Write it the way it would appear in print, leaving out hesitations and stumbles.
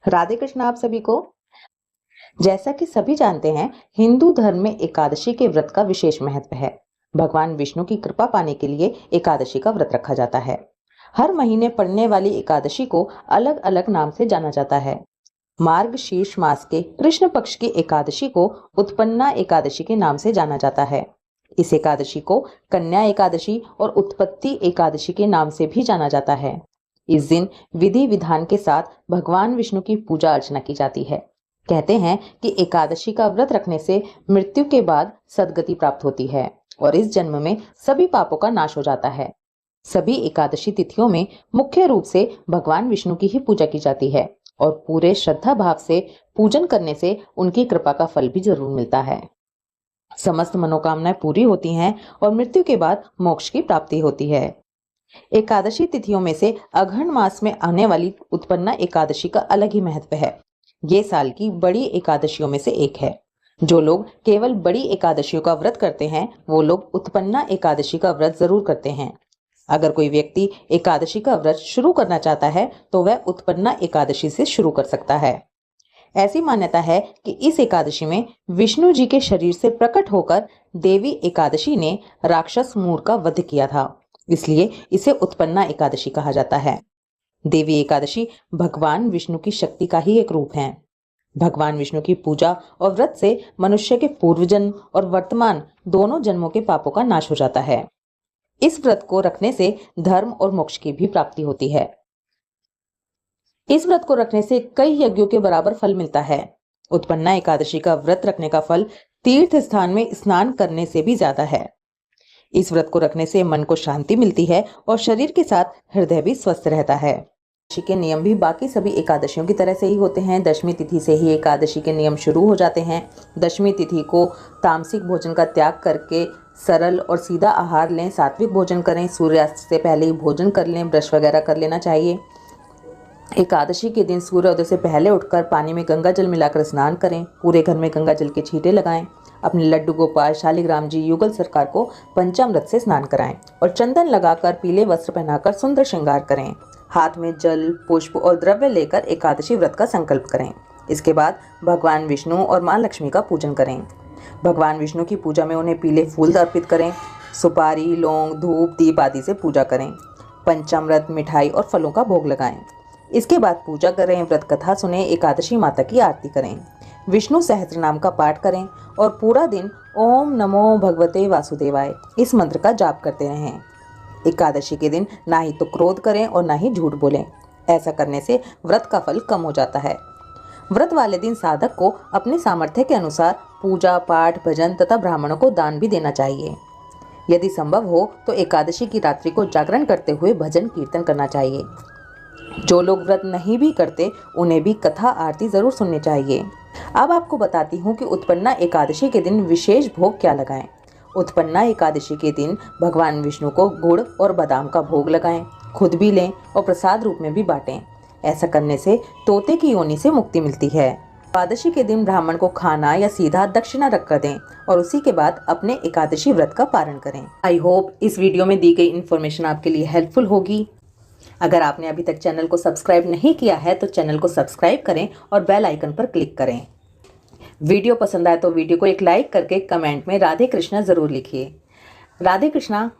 राधे कृष्ण आप सभी को। जैसा कि सभी जानते हैं, हिंदू धर्म में एकादशी के व्रत का विशेष महत्व है। भगवान विष्णु की कृपा पाने के लिए एकादशी का व्रत रखा जाता है। हर महीने पड़ने वाली एकादशी को अलग अलग नाम से जाना जाता है। मार्ग शीर्ष मास के कृष्ण पक्ष की एकादशी को उत्पन्ना एकादशी के नाम से जाना जाता है। इस एकादशी को कन्या एकादशी और उत्पत्ति एकादशी के नाम से भी जाना जाता है। इस दिन विधि विधान के साथ भगवान विष्णु की पूजा अर्चना की जाती है। कहते हैं कि एकादशी का व्रत रखने से मृत्यु के बाद सद्गति प्राप्त होती है और इस जन्म में सभी पापों का नाश हो जाता है। सभी एकादशी तिथियों में मुख्य रूप से भगवान विष्णु की ही पूजा की जाती है और पूरे श्रद्धा भाव से पूजन करने से उनकी कृपा का फल भी जरूर मिलता है। समस्त मनोकामनाएं पूरी होती हैं और मृत्यु के बाद मोक्ष की प्राप्ति होती है। एकादशी तिथियों में से अघन मास में आने वाली उत्पन्ना एकादशी का अलग ही महत्व है। ये साल की बड़ी एकादशियों में से एक है। जो लोग केवल बड़ी एकादशियों का व्रत करते हैं वो लोग उत्पन्ना एकादशी का व्रत जरूर करते हैं। अगर कोई व्यक्ति एकादशी का व्रत शुरू करना चाहता है तो वह उत्पन्ना एकादशी से शुरू कर सकता है। ऐसी मान्यता है कि इस एकादशी में विष्णु जी के शरीर से प्रकट होकर देवी एकादशी ने राक्षस मूर का वध किया था, इसलिए इसे उत्पन्ना एकादशी कहा जाता है। देवी एकादशी भगवान विष्णु की शक्ति का ही एक रूप है। भगवान विष्णु की पूजा और व्रत से मनुष्य के पूर्व जन्म और वर्तमान दोनों जन्मों के पापों का नाश हो जाता है। इस व्रत को रखने से धर्म और मोक्ष की भी प्राप्ति होती है। इस व्रत को रखने से कई यज्ञों के बराबर फल मिलता है। उत्पन्ना एकादशी का व्रत रखने का फल तीर्थ स्थान में स्नान करने से भी ज्यादा है। इस व्रत को रखने से मन को शांति मिलती है और शरीर के साथ हृदय भी स्वस्थ रहता है। एकादशी के नियम भी बाकी सभी एकादशियों की तरह से ही होते हैं। दशमी तिथि से ही एकादशी के नियम शुरू हो जाते हैं। दशमी तिथि को तामसिक भोजन का त्याग करके सरल और सीधा आहार लें, सात्विक भोजन करें, सूर्यास्त से पहले ही भोजन कर लें, ब्रश वगैरह कर लेना चाहिए। एकादशी के दिन सूर्योदय से पहले उठकर पानी में गंगा जल मिलाकर स्नान करें। पूरे घर में गंगा जल के छींटे लगाएं। अपने लड्डू गोपाल, शालिग्राम जी, युगल सरकार को पंचामृत से स्नान कराएं और चंदन लगाकर पीले वस्त्र पहनाकर सुंदर श्रृंगार करें। हाथ में जल, पुष्प और द्रव्य लेकर एकादशी व्रत का संकल्प करें। इसके बाद भगवान विष्णु और माँ लक्ष्मी का पूजन करें। भगवान विष्णु की पूजा में उन्हें पीले फूल अर्पित करें। सुपारी, लौंग, धूप, दीप आदि से पूजा करें। पंचामृत, मिठाई और फलों का भोग लगाएं। इसके बाद पूजा करें, व्रत कथा सुने, एकादशी माता की आरती करें, विष्णु सहस्त्र नाम का पाठ करें और पूरा दिन ओम नमो भगवते वासुदेवाय इस मंत्र का जाप करते रहें। एकादशी के दिन ना ही तो क्रोध करें और ना ही झूठ बोलें। ऐसा करने से व्रत का फल कम हो जाता है। व्रत वाले दिन साधक को अपने सामर्थ्य के अनुसार पूजा पाठ, भजन तथा ब्राह्मणों को दान भी देना चाहिए। यदि संभव हो तो एकादशी की रात्रि को जागरण करते हुए भजन कीर्तन करना चाहिए। जो लोग व्रत नहीं भी करते उन्हें भी कथा आरती जरूर सुननी चाहिए। अब आपको बताती हूँ कि उत्पन्ना एकादशी के दिन विशेष भोग क्या लगाएं। उत्पन्ना एकादशी के दिन भगवान विष्णु को गुड़ और बादाम का भोग लगाएं, खुद भी लें और प्रसाद रूप में भी बांटें। ऐसा करने से तोते की योनि से मुक्ति मिलती है। एकादशी के दिन ब्राह्मण को खाना या सीधा दक्षिणा रख कर दें और उसी के बाद अपने एकादशी व्रत का पारण करें। आई होप इस वीडियो में दी गई इन्फॉर्मेशन आपके लिए हेल्पफुल होगी। अगर आपने अभी तक चैनल को सब्सक्राइब नहीं किया है तो चैनल को सब्सक्राइब करें और बेल आइकन पर क्लिक करें। वीडियो पसंद आए तो वीडियो को एक लाइक करके कमेंट में राधे कृष्णा जरूर लिखिए। राधे कृष्णा।